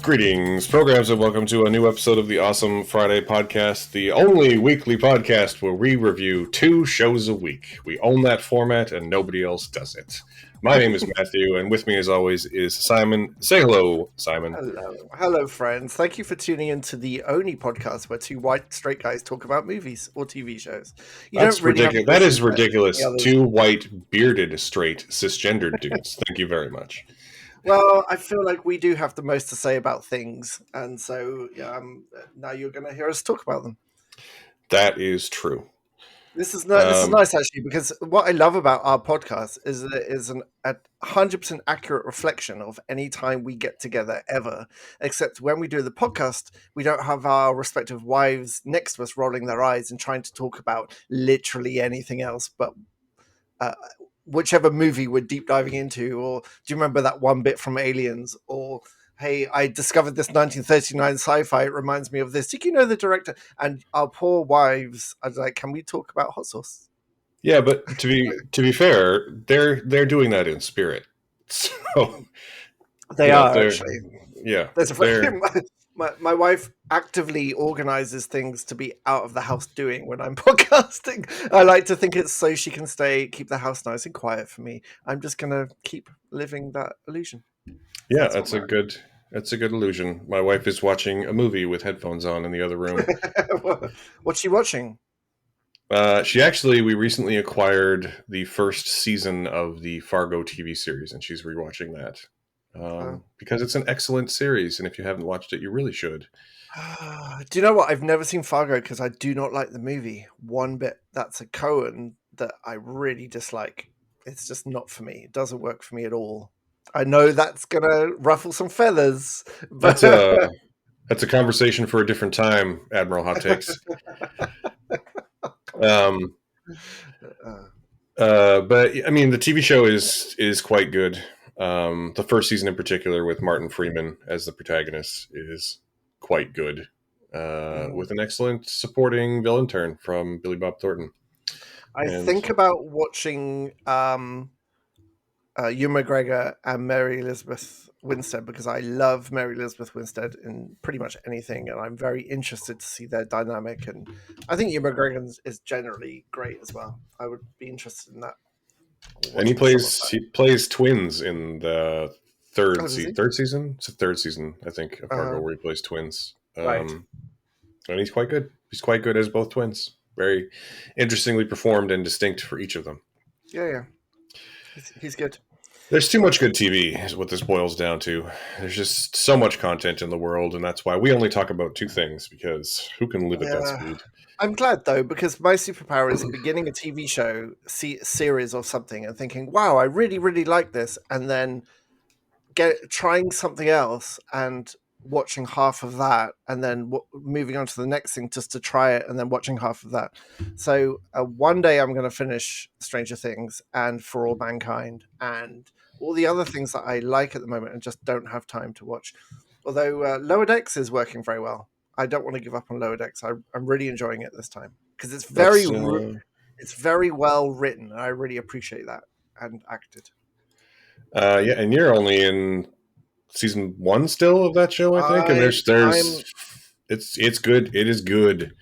Greetings, programs, and welcome to a new episode of the Awesome Friday podcast, the only weekly podcast where we review 2 shows a week. We own that format, and nobody else does it. My name is Matthew, and with me, as always, is Simon. Say hello, Simon. Hello, friends. Thank you for tuning into the only podcast where 2 white straight guys talk about movies or TV shows. That's ridiculous. That is ridiculous. 2 white, bearded, straight, cisgendered dudes. Thank you very much. Well, I feel like we do have the most to say about things, and so now you're going to hear us talk about them. That is true. This is nice, actually, because what I love about our podcast is that it is a 100% accurate reflection of any time we get together ever, except when we do the podcast, we don't have our respective wives next to us rolling their eyes and trying to talk about literally anything else but whichever movie we're deep diving into. Or do you remember that one bit from Aliens? Or, hey, I discovered this 1939 sci-fi. It reminds me of this. Did you know the director? And our poor wives are like, can we talk about hot sauce? Yeah, but to be fair, they're doing that in spirit. So they are actually. Yeah, my wife actively organizes things to be out of the house doing when I'm podcasting. I like to think it's so she can keep the house nice and quiet for me. I'm just gonna keep living that illusion. Yeah, that's a good illusion. My wife is watching a movie with headphones on in the other room. What's she watching? We recently acquired the first season of the Fargo TV series, and she's rewatching that. Because it's an excellent series, and if you haven't watched it, you really should. Do you know what? I've never seen Fargo because I do not like the movie one bit. That's a Coen that I really dislike. It's just not for me. It doesn't work for me at all. I know that's gonna ruffle some feathers, but that's a conversation for a different time, Admiral Hot Takes. But I mean, the TV show is quite good. The first season in particular, with Martin Freeman as the protagonist, is quite good, with an excellent supporting villain turn from Millie Bobby Brown. I think about watching Ewan McGregor and Mary Elizabeth Winstead because I love Mary Elizabeth Winstead in pretty much anything, and I'm very interested to see their dynamic. And I think Ewan McGregor is generally great as well. I would be interested in that. And he plays twins in the third season. It's the third season, I think, of Fargo, where he plays twins. Right. And he's quite good. He's quite good as both twins. Very interestingly performed and distinct for each of them. Yeah. He's good. There's too much good TV is what this boils down to. There's just so much content in the world, and that's why we only talk about 2 things, because who can live at that speed? I'm glad, though, because my superpower is beginning a TV show, series or something, and thinking, wow, I really, really like this, and then trying something else and watching half of that, and then moving on to the next thing just to try it, and then watching half of that. So one day I'm going to finish Stranger Things and For All Mankind and all the other things that I like at the moment and just don't have time to watch. Although Lower Decks is working very well. I don't want to give up on Lower Decks. I'm really enjoying it this time because it's very well written. And I really appreciate that and acted. Yeah, and you're only in season 1 still of that show, I think. And it's good. It is good.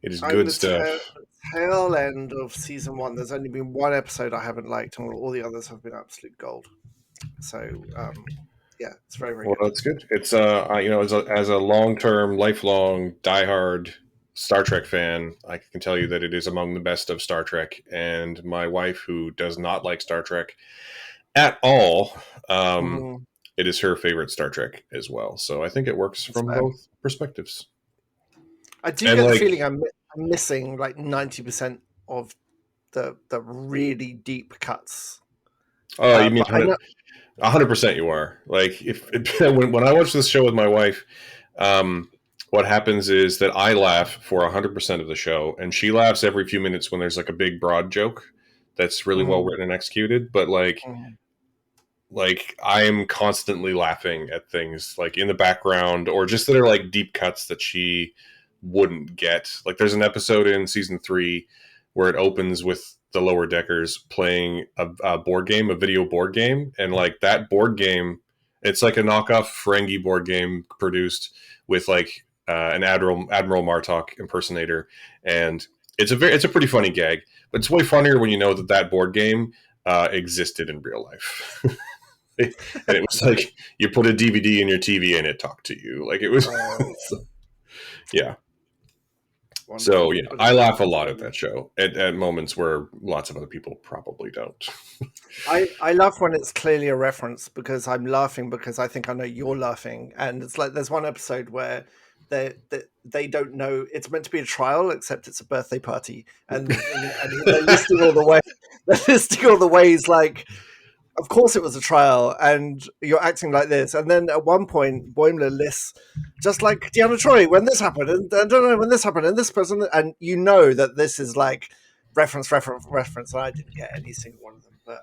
It is good stuff. Tail end of season 1. There's only been 1 episode I haven't liked, and all the others have been absolute gold. So yeah, it's very, very good. Well, that's good. It's as a long-term, lifelong, diehard Star Trek fan, I can tell you that it is among the best of Star Trek. And my wife, who does not like Star Trek at all, it is her favorite Star Trek as well. So I think it works from both perspectives. I do get the feeling I'm missing like 90% of the really deep cuts. Oh, you mean 100% you are. Like when I watch this show with my wife, what happens is that I laugh for 100% of the show, and she laughs every few minutes when there's like a big broad joke that's really well written and executed. But like I am constantly laughing at things like in the background, or just that are like deep cuts that she wouldn't get. Like there's an episode in season 3 where it opens with the Lower Deckers playing a board game, a video board game, and like that board game It's like a knockoff Ferengi board game produced with like an Admiral Martok impersonator, and it's a pretty funny gag. But it's way funnier when you know that board game existed in real life. And it was like you put a DVD in your TV and it talked to you. Like it was, yeah. Wonderful. So I laugh a lot at that show at moments where lots of other people probably don't. I love when it's clearly a reference because I'm laughing because I think I know you're laughing, and it's like there's one episode where they don't know it's meant to be a trial except it's a birthday party, and they're listing all the way they're listing all the ways like. Of course it was a trial, and you're acting like this. And then at one point, Boimler lists, just like Deanna Troy, when this happened, and I don't know when this happened, and this person, and you know that this is like reference. And I didn't get any single one of them, but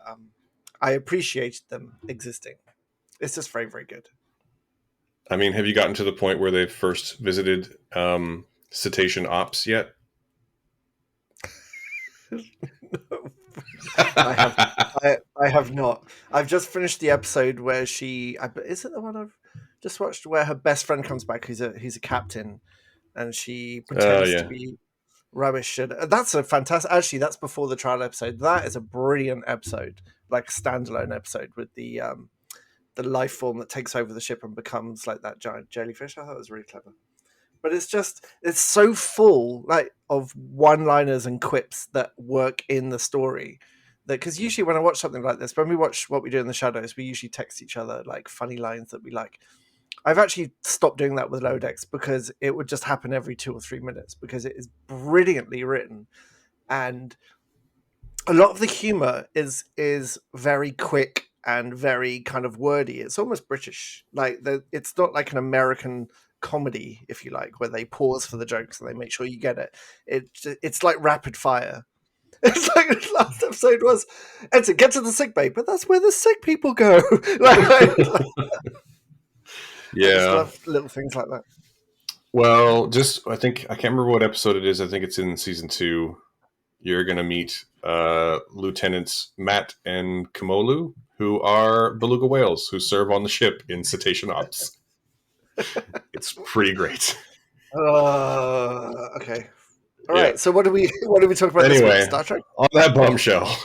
I appreciated them existing. It's just very, very good. I mean, have you gotten to the point where they've first visited Cetacean Ops yet? No. I have not. I've just finished the episode where is it the one I've just watched where her best friend comes back who's a captain, and she pretends to be rubbish, and that's a fantastic, actually that's before the trial episode. That is a brilliant episode, like a standalone episode with the life form that takes over the ship and becomes like that giant jellyfish. I thought it was really clever. But it's so full like of one-liners and quips that work in the story. That because usually when I watch something like this, when we watch What We Do in the Shadows, we usually text each other like funny lines that we like. I've actually stopped doing that with Lower Decks because it would just happen every 2 or 3 minutes because it is brilliantly written, and a lot of the humor is very quick and very kind of wordy. It's almost British, like it's not like an American comedy, if you like, where they pause for the jokes and they make sure you get it. It's like rapid fire. It's like the last episode was, and to get to the sick bay, but that's where the sick people go. Yeah, I just love little things like that. Well, I can't remember what episode it is. I think it's in season 2. You're going to meet Lieutenants Matt and Kamolu, who are beluga whales who serve on the ship in Cetacean Ops. It's pretty great. Okay. All right. So what do we talk about anyway, this week? Star Trek? On that bombshell,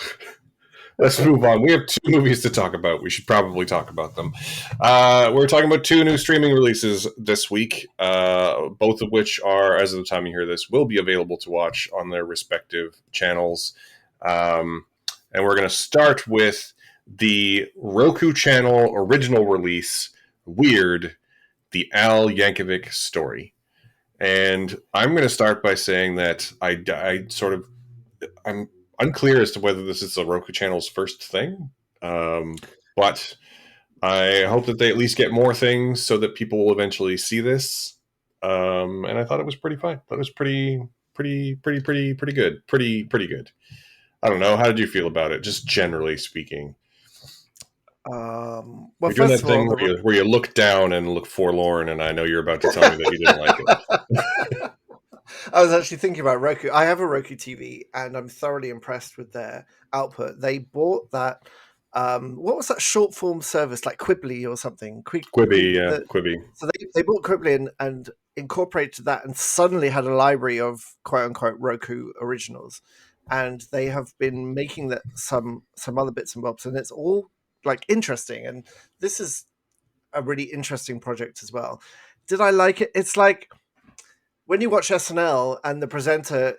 let's move on. We have 2 movies to talk about. We should probably talk about them. We're talking about 2 new streaming releases this week, both of which are, as of the time you hear this, will be available to watch on their respective channels. And we're going to start with the Roku Channel original release, Weird, the Al Yankovic Story. And I'm going to start by saying that I'm unclear as to whether this is the Roku Channel's first thing, but I hope that they at least get more things so that people will eventually see this. And I thought it was pretty fun. That was pretty good. Pretty good. I don't know. How did you feel about it, just generally speaking? Well, you're doing that thing where you look down and look forlorn, and I know you're about to tell me that you didn't like it. I was actually thinking about Roku. I have a Roku TV, and I'm thoroughly impressed with their output. They bought that. What was that short form service, like Quibbly or something? Quibi, yeah, Quibi. So they bought Quibbly and incorporated that, and suddenly had a library of quote unquote Roku originals. And they have been making that some other bits and bobs, and it's all like interesting. And this is a really interesting project as well. Did I like it? It's like when you watch SNL and the presenter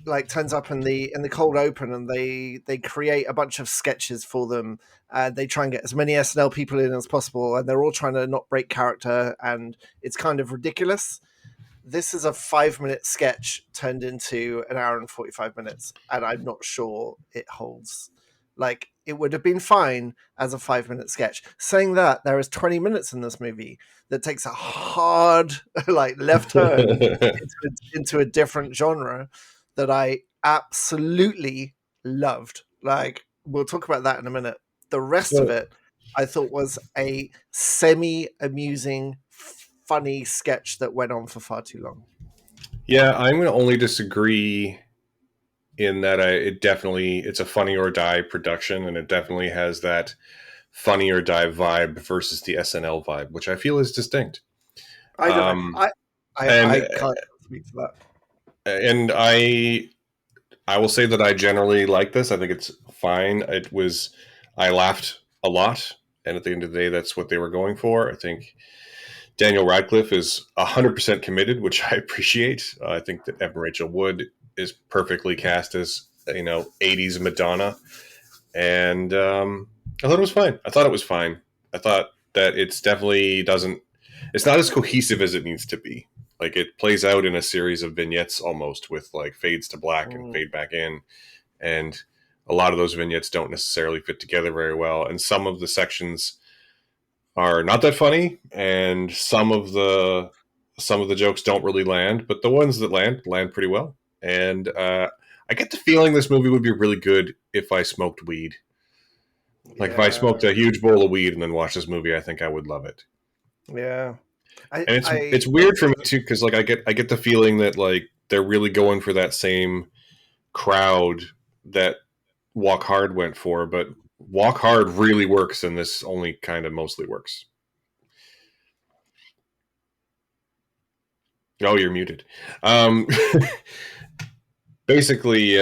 like turns up in the cold open, and they create a bunch of sketches for them, and they try and get as many SNL people in as possible, and they're all trying to not break character, and it's kind of ridiculous. This is a 5-minute sketch turned into an hour and 45 minutes, and I'm not sure it holds. Like, it would have been fine as a 5-minute sketch. Saying that, there is 20 minutes in this movie that takes a hard, like, left turn into a different genre that I absolutely loved. Like, we'll talk about that in a minute. The rest of it, I thought, was a semi-amusing, funny sketch that went on for far too long. Yeah, I'm going to only disagree in that it's a Funny or Die production, and it definitely has that Funny or Die vibe versus the SNL vibe, which I feel is distinct. I don't know. I And can't speak to that. and I will say that I generally like this. I think it's fine. I laughed a lot, and at the end of the day, that's what they were going for. I think Daniel Radcliffe is 100% committed, which I appreciate. I think that Evan Rachel Wood is perfectly cast as 80s Madonna, and I thought it was fine. I thought that it's definitely doesn't. It's not as cohesive as it needs to be. Like it plays out in a series of vignettes almost with like fades to black and fade back in, and a lot of those vignettes don't necessarily fit together very well. And some of the sections are not that funny, and some of the jokes don't really land, but the ones that land pretty well. And I get the feeling this movie would be really good if I smoked weed. Like if I Yeah, smoked a huge bowl of weed and then watched this movie, I think I would love it. yeah. And it's weird for me too because like I get the feeling that like they're really going for that same crowd that Walk Hard went for, but Walk Hard really works, and this only kind of mostly works. Oh, you're muted. Basically,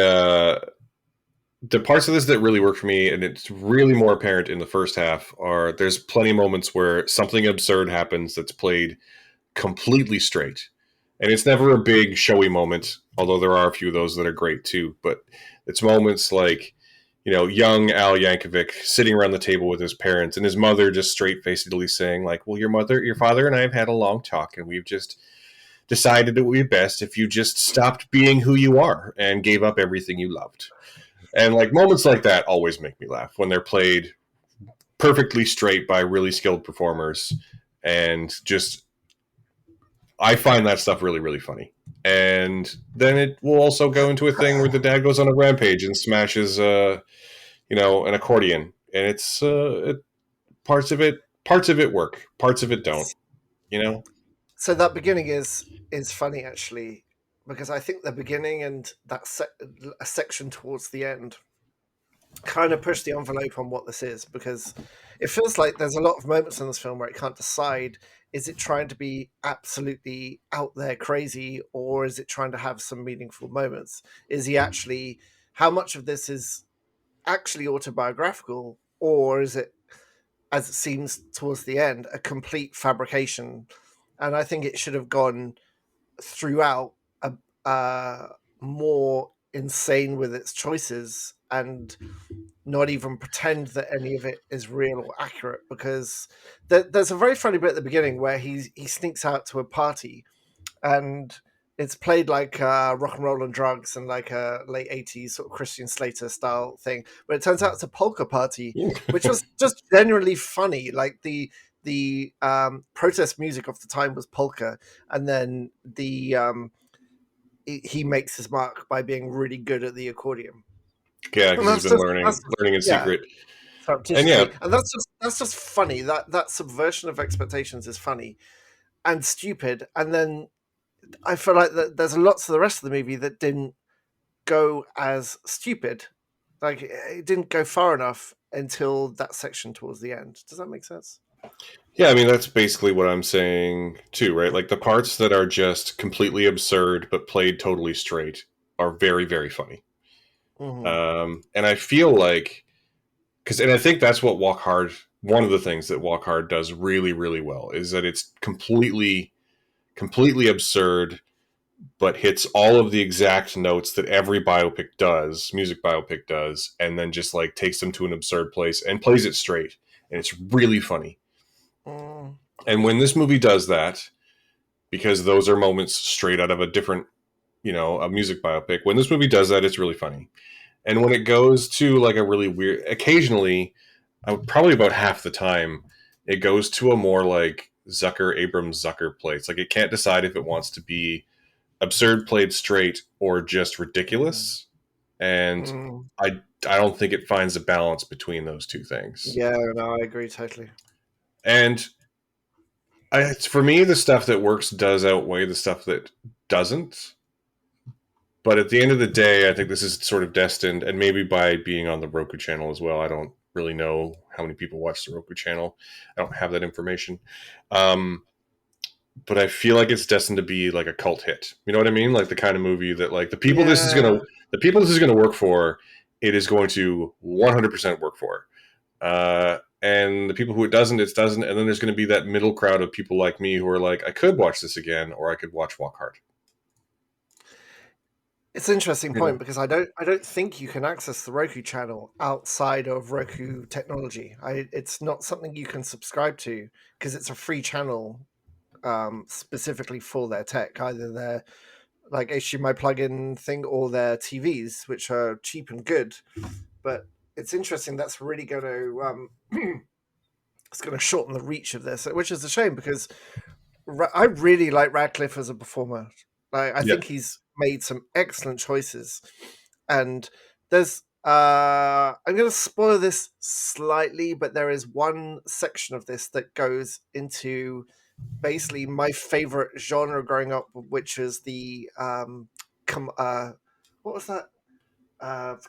the parts of this that really work for me, and it's really more apparent in the first half, are there's plenty of moments where something absurd happens that's played completely straight. And it's never a big showy moment, although there are a few of those that are great too. But it's moments like, young Al Yankovic sitting around the table with his parents and his mother just straight facedly saying, like, well, your father and I have had a long talk, and we've just decided it would be best if you just stopped being who you are and gave up everything you loved. And like moments like that always make me laugh when they're played perfectly straight by really skilled performers. And just, I find that stuff really, really funny. And then it will also go into a thing where the dad goes on a rampage and smashes, an accordion. And it's parts of it work, parts of it don't. So that beginning is funny actually, because I think the beginning and that a section towards the end kind of push the envelope on what this is, because it feels like there's a lot of moments in this film where it can't decide, is it trying to be absolutely out there crazy, or is it trying to have some meaningful moments? Is he actually, how much of this is actually autobiographical, or is it, as it seems towards the end, a complete fabrication? And I think it should have gone throughout more insane with its choices and not even pretend that any of it is real or accurate, because there's a very funny bit at the beginning where he sneaks out to a party and it's played like rock and roll and drugs and like a late 80s sort of Christian Slater style thing, but it turns out it's a polka party, which was just genuinely funny. Like the protest music of the time was polka, and then he makes his mark by being really good at the accordion. Yeah, because he's been learning in secret. And yeah, and that's just funny. That subversion of expectations is funny and stupid. And then I feel like that there's lots of the rest of the movie that didn't go as stupid. Like it didn't go far enough until that section towards the end. Does that make sense? Yeah, I mean, that's basically what I'm saying too, right? Like the parts that are just completely absurd but played totally straight are very, very funny. Mm-hmm. And I feel like, and I think that's what Walk Hard, one of the things that Walk Hard does really, really well is that it's completely absurd, but hits all of the exact notes that every music biopic does, and then just like takes them to an absurd place and plays it straight. And it's really funny. Mm. And when this movie does that, because those are moments straight out of a different, a music biopic, when this movie does that, it's really funny. And when it goes to like a really weird, occasionally, probably about half the time, it goes to a more like Abrams Zucker place. Like it can't decide if it wants to be absurd played straight or just ridiculous. And I don't think it finds a balance between those two things. Yeah, no, I agree totally. And for me, the stuff that works does outweigh the stuff that doesn't. But at the end of the day, I think this is sort of destined, and maybe by being on the Roku channel as well, I don't really know how many people watch the Roku channel. I don't have that information. But I feel like it's destined to be like a cult hit. You know what I mean? Like the kind of movie that like the people this is Yeah. going to work for, it is going to 100% work for. And the people who it doesn't, it doesn't. And then there's going to be that middle crowd of people like me who are like, I could watch this again, or I could watch Walk Hard. It's an interesting You point know? because I don't think you can access the Roku channel outside of Roku technology. It's not something you can subscribe to because it's a free channel specifically for their tech, either their like HDMI plug-in thing or their TVs, which are cheap and good. But it's interesting. That's really going to it's going to shorten the reach of this, which is a shame because I really like Radcliffe as a performer. I Yeah. think he's made some excellent choices, and there's I'm going to spoil this slightly, but there is one section of this that goes into basically my favorite genre growing up, which is the what was that?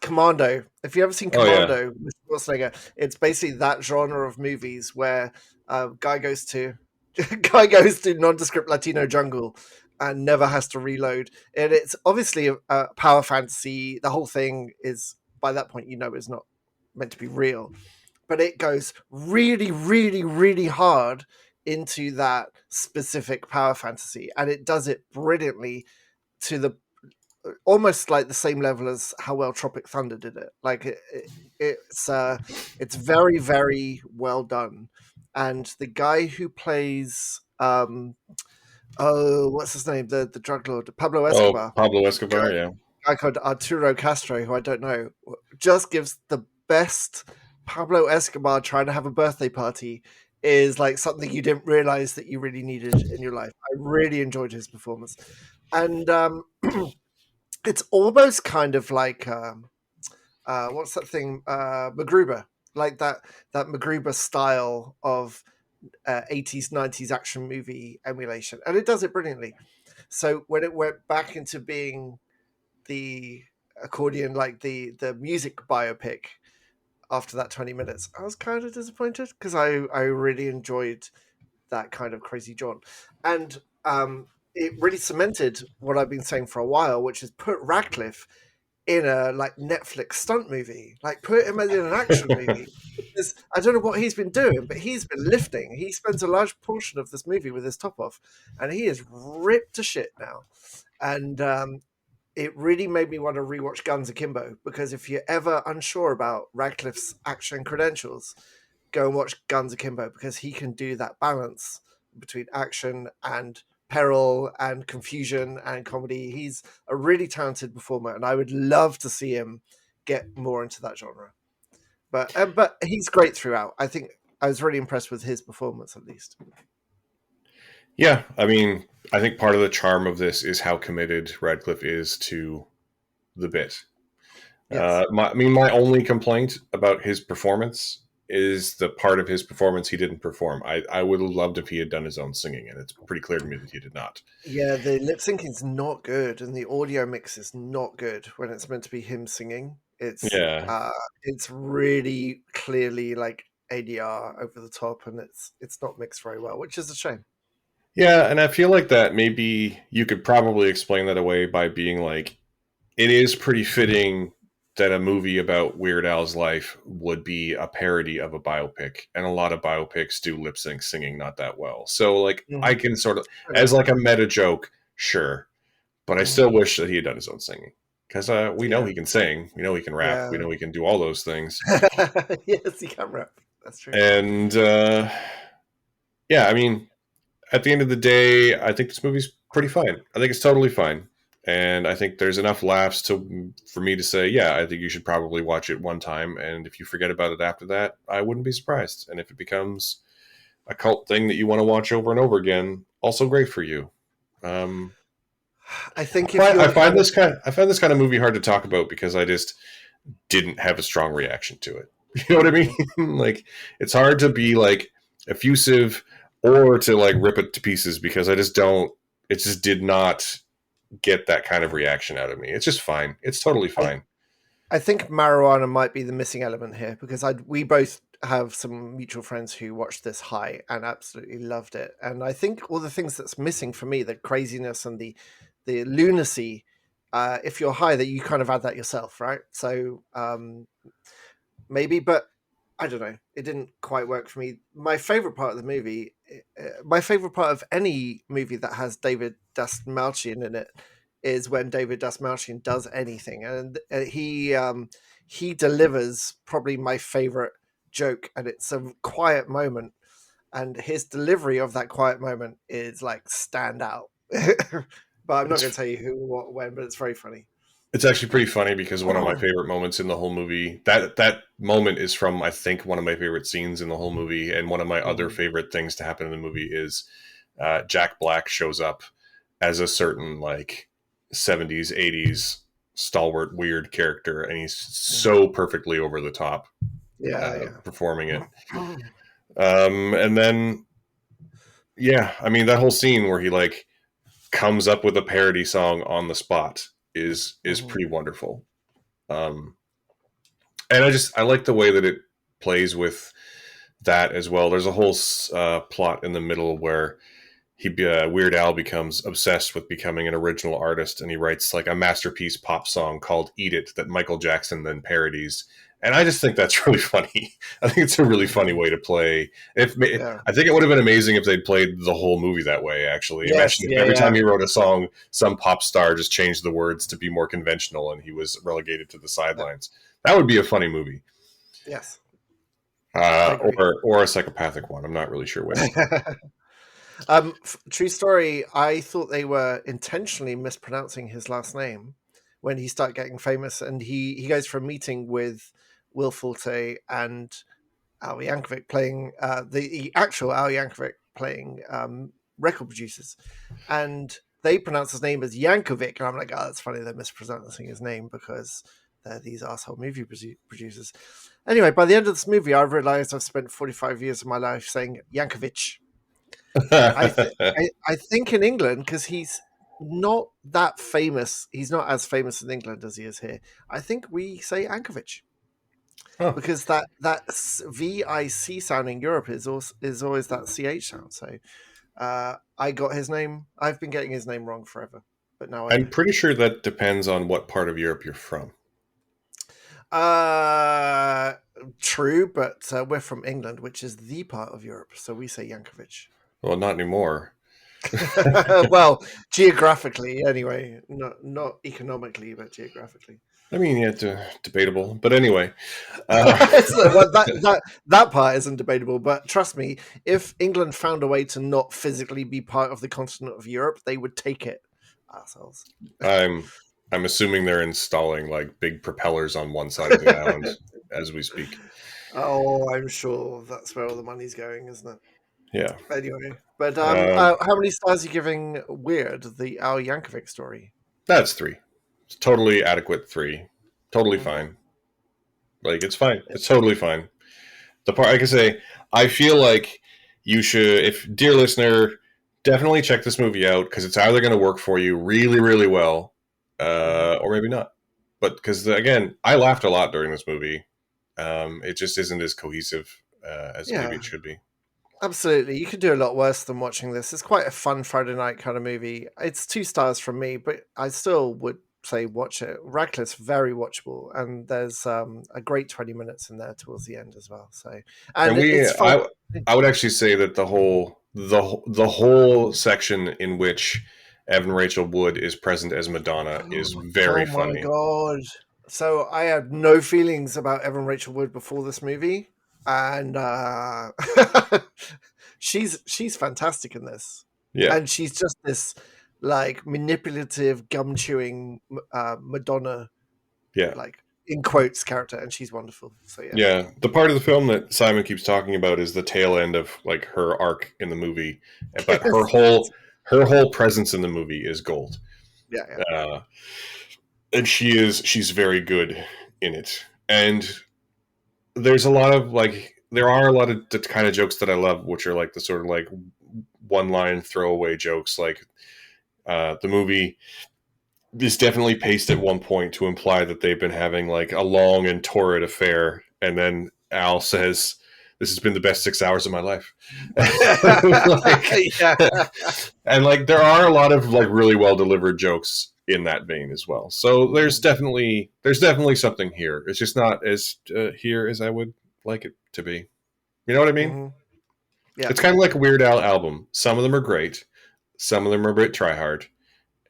Commando. If you ever seen Oh yeah. Commando with Schwarzenegger, it's basically that genre of movies where guy goes to guy goes to nondescript Latino jungle and never has to reload. And it's obviously a power fantasy. The whole thing is by that point is not meant to be real, but it goes really, really, really hard into that specific power fantasy, and it does it brilliantly to the almost like the same level as how well Tropic Thunder did it. Like it's very, very well done, and the guy who plays what's his name, the drug lord, Pablo Oh, Escobar, Pablo guy, Escobar. Yeah. guy called Arturo Castro, who I don't know, just gives the best Pablo Escobar trying to have a birthday party. Is like something you didn't realize that you really needed in your life. I really enjoyed his performance, and it's almost kind of like what's that thing, MacGruber, like that MacGruber style of 80s 90s action movie emulation, and it does it brilliantly. So when it went back into being the accordion, like the music biopic after that 20 minutes, I was kind of disappointed because I really enjoyed that kind of crazy jaunt, and it really cemented what I've been saying for a while, which is put Radcliffe in a like Netflix stunt movie, like put him in an action movie. Because I don't know what he's been doing, but he's been lifting. He spends a large portion of this movie with his top off, and he is ripped to shit now. And it really made me want to rewatch Guns Akimbo, because if you're ever unsure about Radcliffe's action credentials, go and watch Guns Akimbo, because he can do that balance between action and peril and confusion and comedy. He's a really talented performer, and I would love to see him get more into that genre. But he's great throughout. I think I was really impressed with his performance, at least. Yeah. I mean, I think part of the charm of this is how committed Radcliffe is to the bit. Yes. My only complaint about his performance is the part of his performance he didn't perform. I would have loved if he had done his own singing, and it's pretty clear to me that he did not. Yeah, the lip syncing's not good, and the audio mix is not good when it's meant to be him singing. Yeah. It's really clearly like ADR over the top, and it's not mixed very well, which is a shame. Yeah, and I feel like that maybe you could probably explain that away by being like, it is pretty fitting that a movie about Weird Al's life would be a parody of a biopic, and a lot of biopics do lip sync singing not that well. So, like, I Mhm. can sort of, Fair as enough. like a meta joke, sure, but I Mhm. still wish that he had done his own singing because we know Yeah, he can sing, we know he can rap, we yeah. know he can do all those things, Yes, he can rap. That's true. and yeah, I mean, at the end of the day, I think this movie's pretty fine. I think it's totally fine. And I think there's enough laughs for me to say, yeah, I think you should probably watch it one time. And if you forget about it after that, I wouldn't be surprised. And if it becomes a cult thing that you want to watch over and over again, also great for you. Um, I think if you're the kind of I find this kind of movie hard to talk about because I just didn't have a strong reaction to it. You know what I Mhm. mean? Like, it's hard to be like effusive or to like rip it to pieces because I just don't. It just did not get that kind of reaction out of me. It's just fine. It's totally I fine. I think marijuana might be the missing element here because we both have some mutual friends who watched this high and absolutely loved it. And I think all the things that's missing for me, the craziness and the lunacy, if you're high, that you kind of add that yourself, right? So maybe, but I don't know. It didn't quite work for me. My favorite part of the movie, my favorite part of any movie that has David Dastmalchian in it, is when David Dastmalchian does anything, and he delivers probably my favorite joke, and it's a quiet moment, and his delivery of that quiet moment is like stand out. But I'm not going to tell you who, what, when, but it's very funny. It's actually pretty funny because one of my favorite moments in the whole movie, that moment is from, I think, one of my favorite scenes in the whole movie. And one of my other favorite things to happen in the movie is Jack Black shows up as a certain like 70s, 80s stalwart, weird character. And he's so perfectly over the top performing it. And then, yeah, I mean, that whole scene where he like comes up with a parody song on the spot is pretty wonderful. And I like the way that it plays with that as well. There's a whole plot in the middle where Weird Al becomes obsessed with becoming an original artist, and he writes like a masterpiece pop song called "Eat It" that Michael Jackson then parodies. And I just think that's really funny. I think it's a really funny way to play. I think it would have been amazing if they'd played the whole movie that way, actually. Imagine if every time he wrote a song, some pop star just changed the words to be more conventional and he was relegated to the sidelines. That would be a funny movie. Yes. Or a psychopathic one. I'm not really sure which. True story, I thought they were intentionally mispronouncing his last name when he started getting famous, and he goes for a meeting with Will Forte and Al Yankovic playing the actual Al Yankovic playing record producers, and they pronounce his name as Yankovic, and I'm like, oh, that's funny, they're mispronouncing his name because they're these asshole movie producers. Anyway, by the end of this movie, I've realized I've spent 45 years of my life saying Yankovic. I think in England, because he's not that famous, he's not as famous in England as he is here. I think we say Ankovic because that VIC sound in Europe is always that CH sound. So I got his name. I've been getting his name wrong forever, but now I'm pretty sure that depends on what part of Europe you're from. True, but we're from England, which is the part of Europe, so we say Yankovic. Well, not anymore. Well, geographically, anyway, not economically, but geographically. I mean, yeah, debatable, but anyway, that part isn't debatable. But trust me, if England found a way to not physically be part of the continent of Europe, they would take it. Assholes. I'm assuming they're installing like big propellers on one side of the island as we speak. Oh, I'm sure that's where all the money's going, isn't it? Yeah. Anyway, but how many stars are you giving Weird, the Al Yankovic story? That's 3. It's totally adequate 3. Totally fine. Like, it's fine. It's totally fine. The part, like I say, I feel like you should, if dear listener, definitely check this movie out because it's either going to work for you really, really well, or maybe not. But because again, I laughed a lot during this movie. It just isn't as cohesive as maybe it should be. Absolutely. You could do a lot worse than watching this. It's quite a fun Friday night kind of movie. It's 2 stars from me, but I still would say watch it. Radcliffe's very watchable, and there's a great 20 minutes in there towards the end as well. So, it's fun. I would actually say that the whole section in which Evan Rachel Wood is present as Madonna is very funny. Oh my god. So I had no feelings about Evan Rachel Wood before this movie, and she's fantastic in this. Yeah, and she's just this like manipulative, gum chewing Madonna. Yeah, like in quotes character, and she's wonderful. So yeah. The part of the film that Simon keeps talking about is the tail end of like her arc in the movie, but her whole presence in the movie is gold. Yeah. And she's very good in it. And there are a lot of the kind of jokes that I love, which are like the sort of like one line throwaway jokes, like the movie is definitely paced at one point to imply that they've been having like a long and torrid affair, and then Al says, "This has been the best 6 hours of my life." Like, Yeah. and like there are a lot of like really well delivered jokes in that vein as well. So there's definitely something here. It's just not as here as I would like it to be. You know what I mean? Mhm. Yeah. It's kind of like a Weird Al album. Some of them are great, some of them are a bit try hard,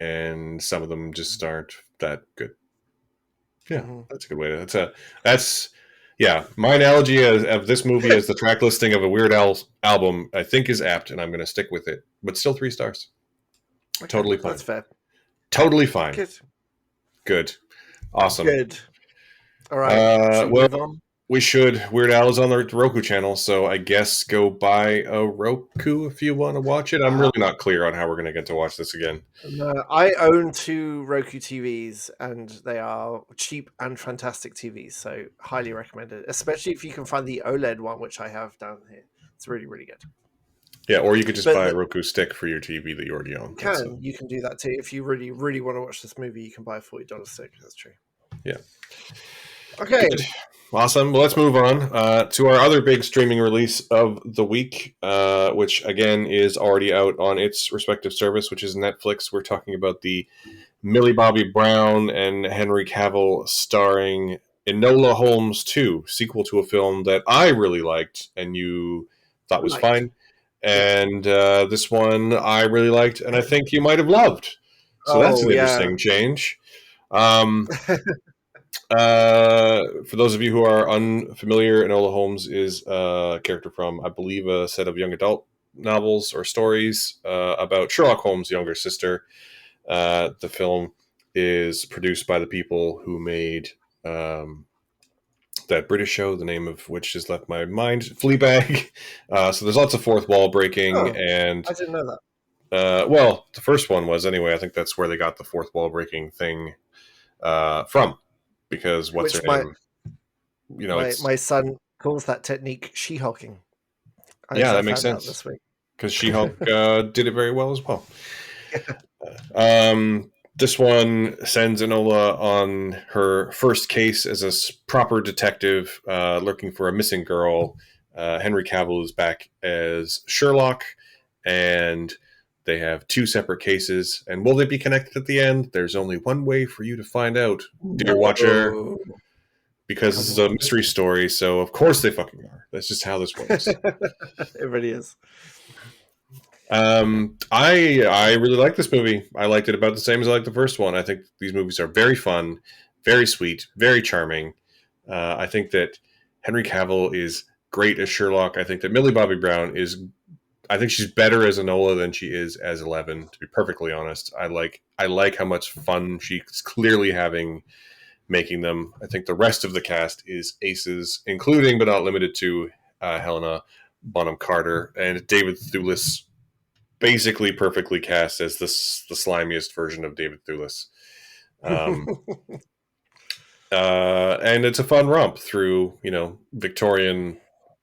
and some of them just aren't that good. Yeah, Mhm. that's a good way to. That's yeah. My analogy of this movie as the track listing of a Weird Al album, I think, is apt, and I'm going to stick with it. But still, 3 stars. Okay, Totally fine. that's fair. Totally fine. Good. Good. Awesome. Good. All right. Should we Well, move on? we should. Weird Al is on the Roku channel, so I guess go buy a Roku if you want to watch it. I'm really not clear on how we're going to get to watch this again. No, I own 2 Roku TVs, and they are cheap and fantastic TVs, so highly recommended, especially if you can find the OLED one, which I have down here. It's really, really good. Yeah, or you could just But buy a Roku stick for your TV that you already own. you can do that too. If you really, really want to watch this movie, you can buy a $40 stick. That's true. Yeah. Okay. Good. Awesome. Well, let's move on to our other big streaming release of the week, which again is already out on its respective service, which is Netflix. We're talking about the Millie Bobby Brown and Henry Cavill starring Enola Holmes 2, sequel to a film that I really liked and you thought was fine. And this one I really liked and I think you might have loved. So that's an interesting change. For those of you who are unfamiliar, Enola Holmes is a character from, I believe, a set of young adult novels or stories about Sherlock Holmes' younger sister. The film is produced by the people who made that British show, the name of which has left my mind, Fleabag. So there's lots of fourth wall breaking, and I didn't know that. Well, the first one was anyway. I think that's where they got the fourth wall breaking thing from. Because what's her name? You know, my son calls that technique she-hulking. Yeah, that makes sense. This week because She-Hulk did it very well as well. This one sends Enola on her first case as a proper detective looking for a missing girl. Henry Cavill is back as Sherlock, and they have 2 separate cases. And will they be connected at the end? There's only one way for you to find out, dear watcher, because this is a mystery story. So of course they fucking are. That's just how this works. It really is. I really like this movie. I liked it about the same as I liked the first one. I think these movies are very fun, very sweet, very charming. I think that Henry Cavill is great as Sherlock. I think that Millie Bobby Brown I think she's better as Enola than she is as Eleven, to be perfectly honest. I like how much fun she's clearly having making them. I think the rest of the cast is aces, including but not limited to Helena Bonham Carter and David Thewlis, basically perfectly cast as the slimiest version of David Thewlis. And it's a fun romp through, Victorian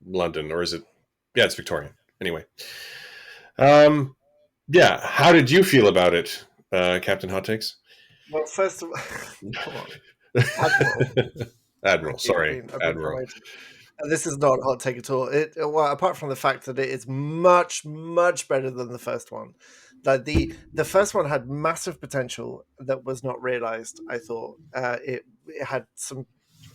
London, or is it? Yeah, it's Victorian. Anyway. Yeah. How did you feel about it, Captain Hot Takes? Well, first of all, come on. Admiral, sorry. Admiral. And this is not a hot take at all. Well, apart from the fact that it is much, much better than the first one. Like the first one had massive potential that was not realized. I thought it had some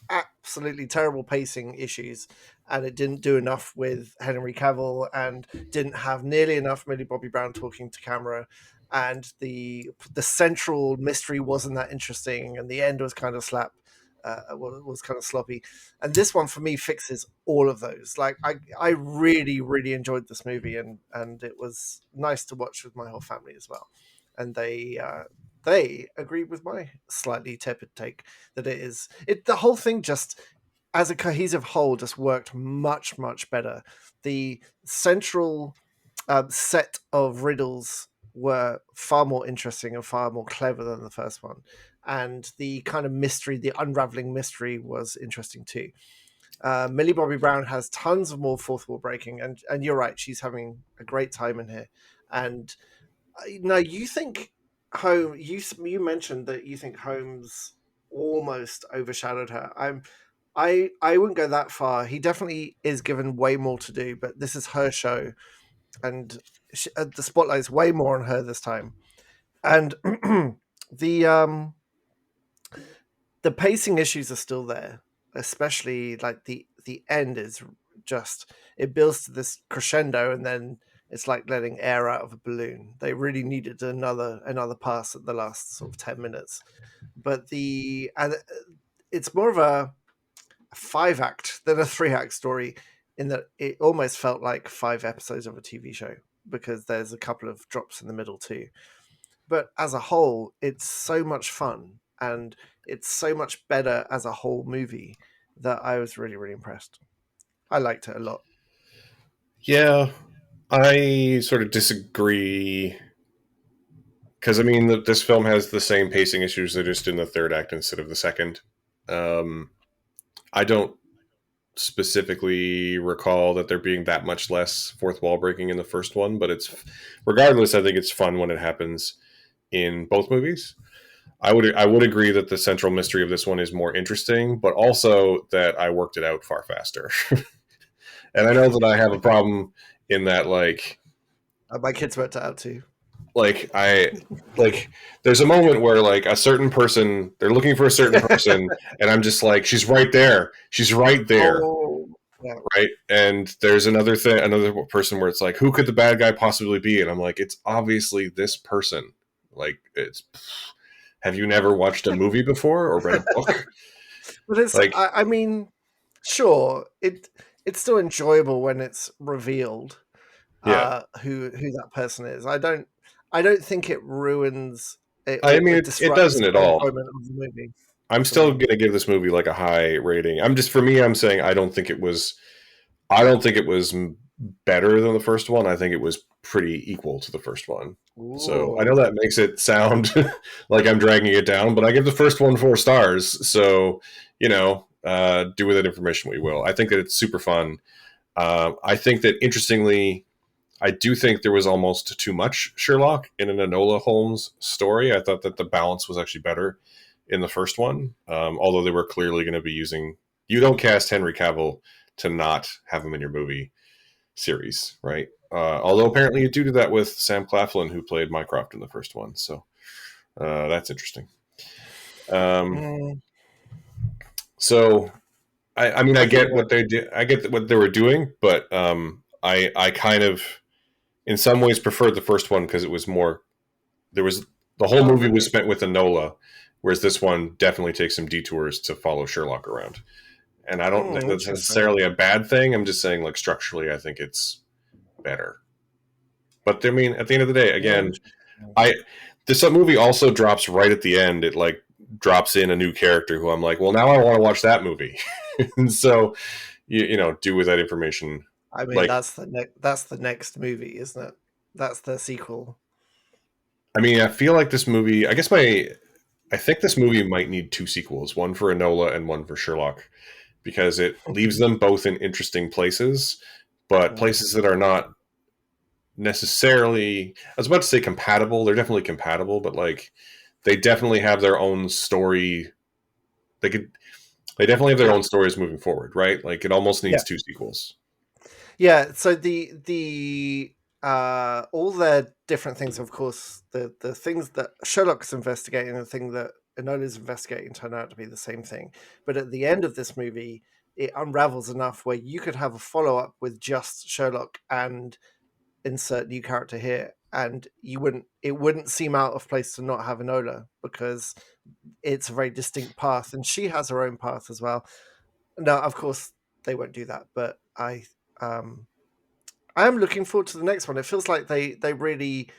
absolutely terrible pacing issues, and it didn't do enough with Henry Cavill, and didn't have nearly enough Millie Bobby Brown talking to camera, and the central mystery wasn't that interesting, and the end was kind of was kind of sloppy. And this one for me fixes all of those. Like I really, really enjoyed this movie, and it was nice to watch with my whole family as well. And they agreed with my slightly tepid take that the whole thing just as a cohesive whole just worked much, much better. The central set of riddles were far more interesting and far more clever than the first one. And the kind of mystery, the unraveling mystery was interesting too. Millie Bobby Brown has tons of more fourth wall breaking, and you're right, she's having a great time in here. And now you think You mentioned that you think Holmes almost overshadowed her. I wouldn't go that far. He definitely is given way more to do, but this is her show, and the spotlight's way more on her this time. And the um the pacing issues are still there, especially like the end is just, it builds to this crescendo and then it's like letting air out of a balloon. They really needed another pass at the last sort of 10 minutes. But it's more of a 5 act than a 3 act story, in that it almost felt like 5 episodes of a TV show, because there's a couple of drops in the middle too. But as a whole, it's so much fun and it's so much better as a whole movie that I was really, really impressed. I liked it a lot. Yeah, I sort of disagree because I mean this film has the same pacing issues. They're just in the third act instead of the second. Um, I don't specifically recall that there being that much less fourth wall breaking in the first one, but it's regardless. I think it's fun when it happens in both movies. I would agree that the central mystery of this one is more interesting, but also that I worked it out far faster. And I know that I have a problem in that My kids worked it out too. like I like there's a moment where like a certain person, they're looking for a certain person, and I'm just like, she's right there. She's right there. Oh, yeah. Right. And there's another person where it's like, who could the bad guy possibly be? And I'm like, it's obviously this person. Like, it's, have you never watched a movie before or read a book? But it's, Like, I mean, sure, it's still enjoyable when it's revealed yeah. who that person is. I don't think it ruins it, I or mean, it it disrupts doesn't at my all. enjoyment of the movie. I'm For still me. going to give this movie like a high rating. For me, I'm saying I don't think it was better than the first one. I think it was pretty equal to the first one. So I know Ooh. that makes it sound like I'm dragging it down, but I give the first one 4 stars. So, do with that information what you will. I think that it's super fun. I think that interestingly, I do think there was almost too much Sherlock in an Enola Holmes story. I thought that the balance was actually better in the first one, although they were clearly going to be using. You don't cast Henry Cavill to not have him in your movie series, right? Although apparently you do that with Sam Claflin, who played Mycroft in the first one, so that's interesting. Um, Mm, so I mean, I I think get that what they did. I get what they were doing, but I kind of, in some ways, preferred the first one because it was more. There was the whole oh movie was really? spent with Enola, whereas this one definitely takes some detours to follow Sherlock around. And I don't think that's Interesting. necessarily a bad thing. I'm just saying, like structurally, I think it's better. But I mean, at the end of the day, again, Interesting. I this movie also drops right at the end. It like drops in a new character who I'm like, well, now I want to watch that movie. And so do with that information. I mean, Like, that's the next movie, isn't it? That's the sequel. I mean, I feel like this movie. I think this movie might need 2 sequels, one for Enola and one for Sherlock, because it leaves them both in interesting places, but Mm. places that are not necessarily. I was about to say compatible. They're definitely compatible, but like they definitely have their own story. They could. They definitely have their Yeah, own stories moving forward, right? Like it almost yeah, needs 2 sequels. yeah. So the all their different things, of course, the things that Sherlock's investigating and the thing that Enola's investigating turn out to be the same thing. But at the end of this movie, it unravels enough where you could have a follow up with just Sherlock and insert new character here, and it wouldn't seem out of place to not have Enola, because it's a very distinct path and she has her own path as well. Now of course they won't do that, but um I am looking forward to the next one. It feels like they really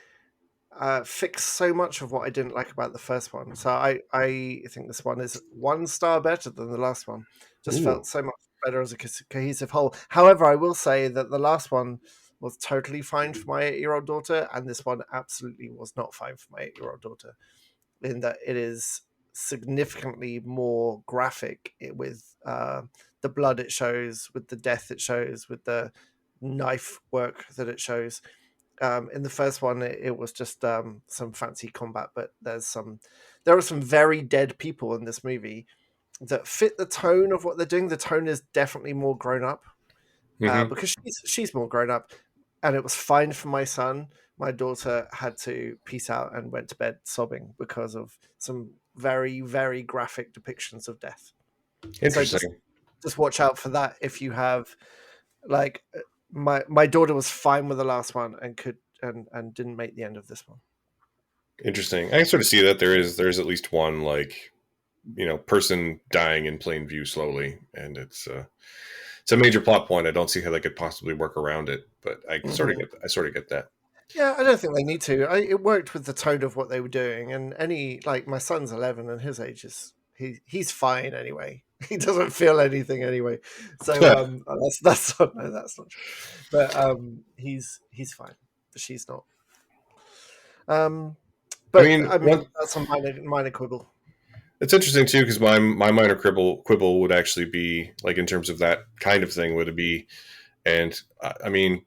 fix so much of what I didn't like about the first one. So I think this one is 1 star better than the last one. Just Ooh, felt so much better as a cohesive whole. However, I will say that the last one was totally fine for my 8-year-old daughter, and this one absolutely was not fine for my 8-year-old daughter. In that it is significantly more graphic, with the blood it shows, with the death it shows, with the knife work that it shows, In the first one, it was just some fancy combat, but there are some very dead people in this movie that fit the tone of what they're doing. The tone is definitely more grown up Hmm. because she's more grown up, and it was fine for my son. My daughter had to peace out and went to bed sobbing because of some very, very graphic depictions of death. So Interesting. just watch out for that if you have like my daughter was fine with the last one and could and didn't make the end of this one. Interesting. I can sort of see that there's at least one like person dying in plain view slowly, and it's a major plot point. I don't see how they could possibly work around it, but I sort of get that. Yeah, I don't think they need to. It worked with the tone of what they were doing, and any like my son's 11, and his age is he's fine anyway. He doesn't feel anything anyway, so that's not no, that's not true. But he's fine, but she's not. Um, I but mean, I mean that's a minor quibble. it's interesting too because my minor quibble would actually be like in terms of that kind of thing would it be, and I mean,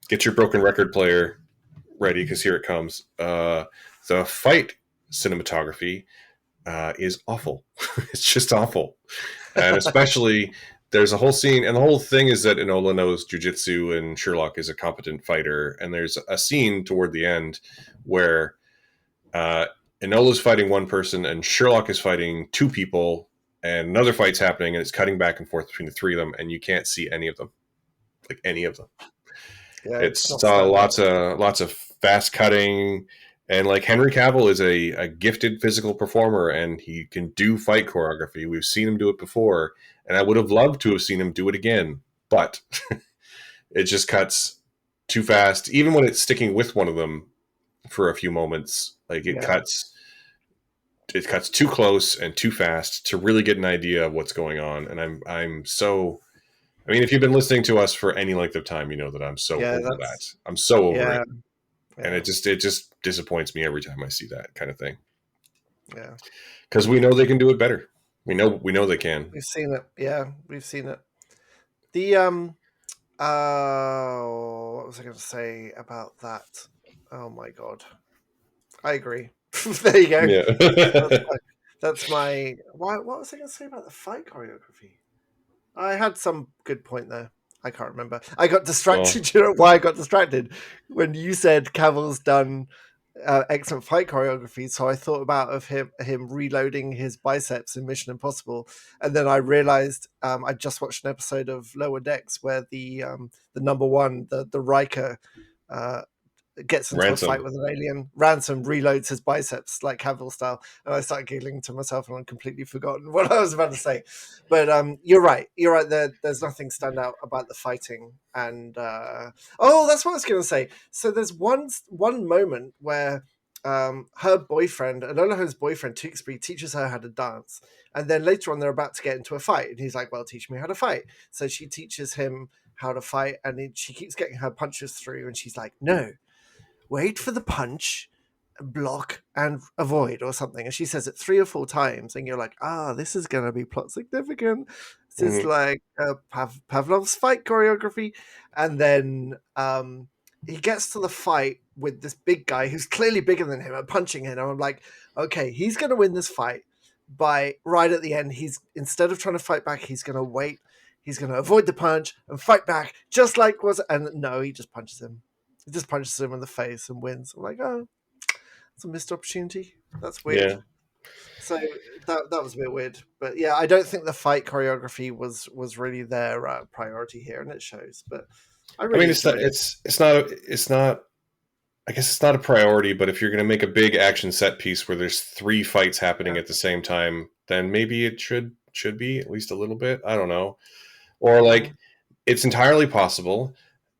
get your broken record player ready because here it comes. The fight cinematography is awful. It's just awful, and especially there's a whole scene, and the whole thing is that Enola knows jujitsu and Sherlock is a competent fighter, and there's a scene toward the end where uh, Enola's fighting one person and Sherlock is fighting two people, and another fight's happening, and it's cutting back and forth between the three of them, and you can't see any of them, like any of them. Yeah, it's not It's standout. lots of fast cutting, and like Henry Cavill is a gifted physical performer, and he can do fight choreography. We've seen him do it before, and I would have loved to have seen him do it again, but it just cuts too fast. Even when it's sticking with one of them for a few moments, like Yeah, it cuts too close and too fast to really get an idea of what's going on. And I'm so I mean, if you've been listening to us for any length of time, you know that I'm so yeah, over that. I'm so over yeah, it, and yeah, it just disappoints me every time I see that kind of thing. yeah. Because we know they can do it better. We know they can. We've seen it. Yeah, we've seen it. The what was I going to say about that? Oh my god, I agree. There you go. Yeah. That's my. That's my. Why? What was I going to say about the fight choreography? I had some good point there. I can't remember. I got distracted. Well, Do you know why I got distracted? When you said Cavill's done excellent fight choreography, so I thought about of him reloading his biceps in Mission Impossible, and then I realized I just watched an episode of Lower Decks where the number one, the Riker, uh, gets into a fight ransom. with an alien. Ransom reloads his biceps like Cavill style, and I started giggling to myself, and I've completely forgotten what I was about to say. But you're right. You're right. There's nothing stand out about the fighting, and oh, that's what I was going to say. So there's one moment where her boyfriend, Enola Holmes' boyfriend, Tewksbury, teaches her how to dance, and then later on they're about to get into a fight, and he's like, "Well, teach me how to fight." So she teaches him how to fight, and she keeps getting her punches through, and she's like, "No, wait for the punch, block, and avoid," or something. And she says it 3 or 4 times, and you're like, this is going to be plot significant. This is Hmm. like Pavlov's fight choreography. And then he gets to the fight with this big guy who's clearly bigger than him and punching him. And I'm like, okay, he's going to win this fight by right at the end. He's instead of trying to fight back, he's going to wait. He's going to avoid the punch and fight back, just like was. And no, he just punches him. He just punches him in the face and wins. I'm like, oh, it's a missed opportunity. That's weird. Yeah. So that was a bit weird. But yeah, I don't think the fight choreography was really their priority here, and it shows. But I I mean, really enjoyed it. it's not. I guess it's not a priority, but if you're going to make a big action set piece where there's three fights happening Yeah, at the same time, then maybe it should be at least a little bit. I don't know. Or like it's entirely possible,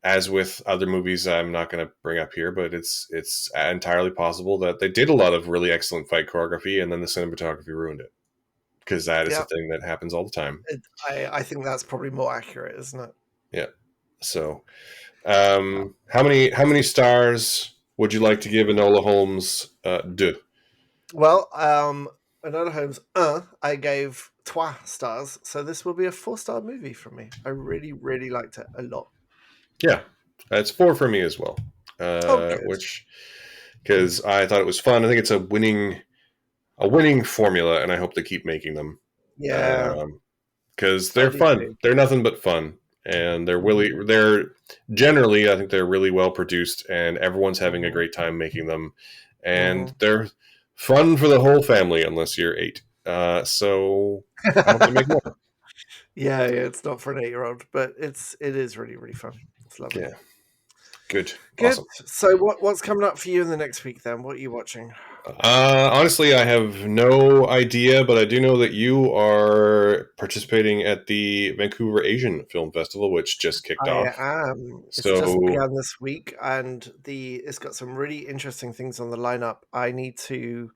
as with other movies I'm not going to bring up here, but it's entirely possible that they did a lot of really excellent fight choreography and then the cinematography ruined it because that is a yeah. thing that happens all the time. I think that's probably more accurate, isn't it? Yeah. So, how many stars would you like to give Enola Holmes? Deux. Well, Enola Holmes, I gave 3 stars, so this will be a 4-star movie from me. I really, really liked it a lot. Yeah, it's four for me as well. Good. which because I thought it was fun. I think it's a winning formula, and I hope they keep making them. Yeah, because I they're do fun. too. They're nothing but fun, and they're generally, I think they're really well produced, and everyone's having a great time making them, and they're fun for the whole family unless you're 8. So I hope they make more. Yeah, it's not for an 8-year-old, but it is really, really fun. It's lovely. Yeah, good, Good. awesome. So what's coming up for you in the next week then? What are you watching? Honestly, I have no idea, but I do know that you are participating at the Vancouver Asian Film Festival, which just kicked I off. am. It's just So, begun this week, and it's got some really interesting things on the lineup. I need to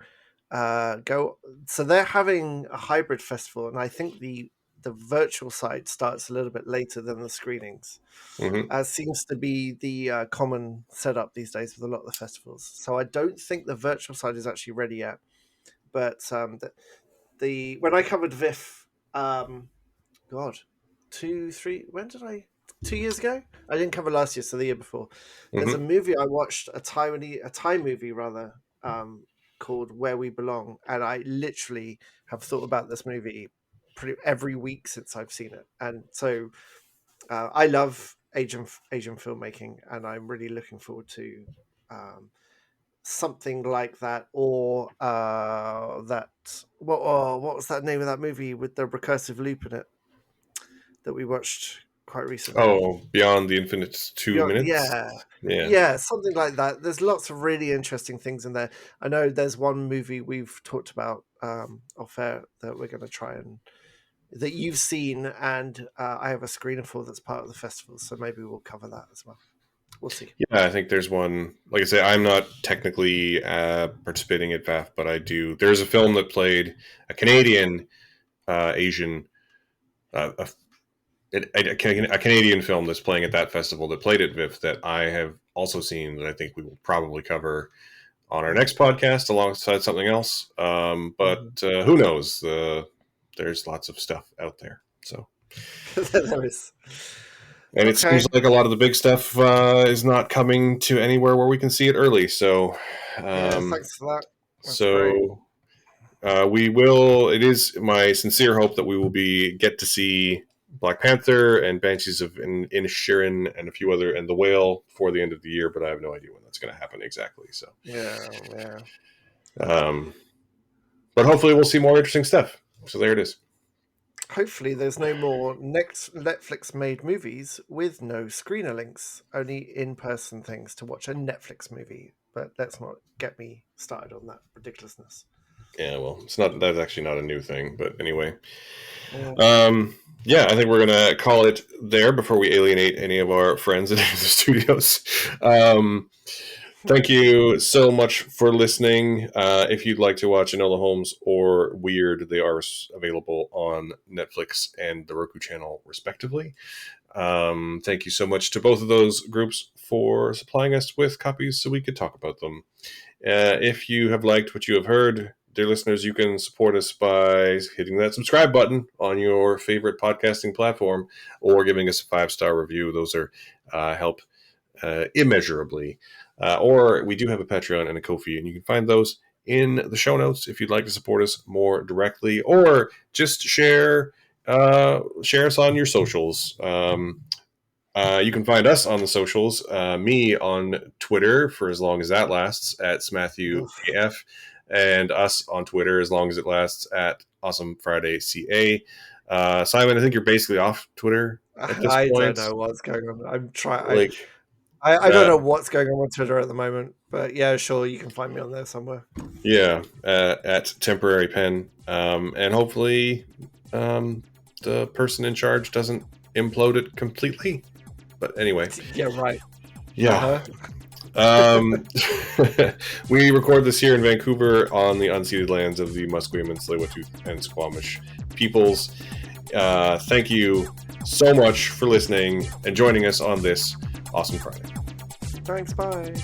go. So they're having a hybrid festival, and I think the virtual side starts a little bit later than the screenings. mhm. As seems to be the common setup these days with a lot of the festivals. So I don't think the virtual side is actually ready yet. But the when I covered VIF, God, 2 years ago? I didn't cover last year, so the year before. There's a Mhm. movie I watched, a Thai movie rather, called Where We Belong, and I literally have thought about this movie pretty every week since I've seen it. And so I love Asian filmmaking, and I'm really looking forward to um, something like that, or what was that name of that movie with the recursive loop in it that we watched quite recently? Oh, Beyond the Infinite 2 minutes? Yeah, Yeah. yeah, something like that. There's lots of really interesting things in there. I know there's one movie we've talked about off air that we're going to try and that you've seen, and I have a screener for that's part of the festival, so maybe we'll cover that as well. We'll see. Yeah, I think there's one. Like I say, I'm not technically participating at VAF, but I do. There's a film that played a Canadian Asian, a, a Canadian film that's playing at that festival that played at VIF that I have also seen that I think we will probably cover on our next podcast alongside something else. But who knows? There's lots of stuff out there. So. There is. And it Okay. seems like a lot of the big stuff is not coming to anywhere where we can see it early. So, Yeah, thanks for that. That's great. so we will. It is my sincere hope that we will get to see Black Panther and Banshees of Inisherin and a few other and The Whale before the end of the year. But I have no idea when that's going to happen exactly. So, Yeah. But hopefully we'll see more interesting stuff. So there it is. Hopefully, there's no more next Netflix-made movies with no screener links, only in-person things to watch a Netflix movie. But let's not get me started on that ridiculousness. Yeah, well, it's not. That's actually not a new thing. But anyway. Yeah. Yeah, I think we're going to call it there before we alienate any of our friends in the studios. Thank you so much for listening. If you'd like to watch Enola Holmes or Weird, they are available on Netflix and the Roku Channel, respectively. Thank you so much to both of those groups for supplying us with copies so we could talk about them. If you have liked what you have heard, dear listeners, you can support us by hitting that subscribe button on your favorite podcasting platform or giving us a 5-star review. Those are help immeasurably. Or we do have a Patreon and a Ko-fi, and you can find those in the show notes if you'd like to support us more directly, or just share us on your socials. You can find us on the socials, me on Twitter for as long as that lasts at SmatthewAF, and us on Twitter as long as it lasts at AwesomeFridayCA. Simon, I think you're basically off Twitter at this I point. don't know what's going on. I'm trying. Like, I don't know what's going on Twitter at the moment, but yeah, sure, you can find me on there somewhere. Yeah, at Temporary Pen, and hopefully the person in charge doesn't implode it completely. But anyway, Yeah, right. yeah. We record this here in Vancouver on the unceded lands of the Musqueam, Tsleil-Waututh, and Squamish peoples. Thank you so much for listening and joining us on this awesome Friday. Thanks, bye.